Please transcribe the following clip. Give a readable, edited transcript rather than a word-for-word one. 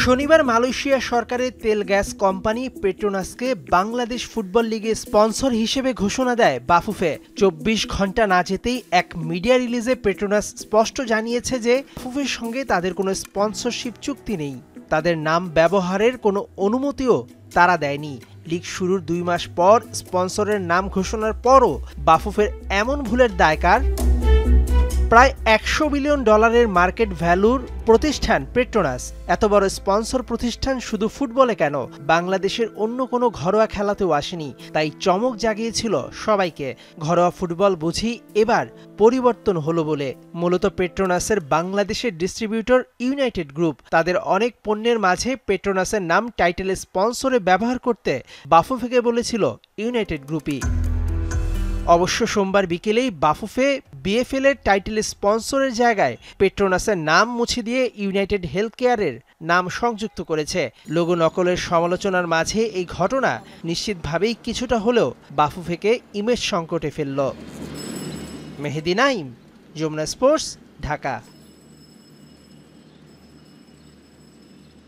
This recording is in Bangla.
শনিবার মালয়েশিয়া সরকারের তেল গ্যাস কোম্পানি পেট্রোনাসকে বাংলাদেশ ফুটবল লিগে স্পন্সর হিসেবে ঘোষণা দেয় বাফুফে। ২৪ ঘন্টা না যেতেই এক মিডিয়া রিলিজে পেট্রোনাস স্পষ্ট জানিয়েছে যে বাফুফের সঙ্গে তাদের কোনো স্পন্সরশিপ চুক্তি নেই। তাদের নাম ব্যবহারের কোনো অনুমতিও তারা দেয়নি। লিগ শুরুর ২ মাস পর স্পন্সরের নাম ঘোষণার পরও বাফুফের এমন ভুলের দায় কার? প্রায় $১০০ বিলিয়ন মার্কেট ভ্যালুর প্রতিষ্ঠান পেট্রোনাস এত বড় স্পন্সর প্রতিষ্ঠান শুধু ফুটবলে কেন, বাংলাদেশের অন্য কোনো ঘরোয়া খেলাতেও আসেনি। তাই চমক জাগিয়েছিল সবাইকে। ঘরোয়া ফুটবল বুঝি এবার পরিবর্তন হলো বলে। মূলত পেট্রোনাসের বাংলাদেশের ডিস্ট্রিবিউটর ইউনাইটেড গ্রুপ। তাদের অনেক পণ্যের মাঝে পেট্রোনাসের নাম টাইটেল স্পন্সরে ব্যবহার করতে বাফুফেকে বলেছিল ইউনাইটেড গ্রুপই। অবশ্য সোমবার বিকেলেই বাফুফে বিএফএল এর টাইটেল স্পন্সরের জায়গায় পেট্রোনাসের নাম মুছে দিয়ে ইউনাইটেড হেলথ কেয়ারের নাম সংযুক্ত করেছে। লোগো নকলের সমালোচনার মাঝে এই ঘটনা নিশ্চিতভাবেই কিছুটা হলেও বাফুফেকে ইমেজ সংকটে ফেলল। মেহেদী নাইম, যমুনা স্পোর্টস, ঢাকা।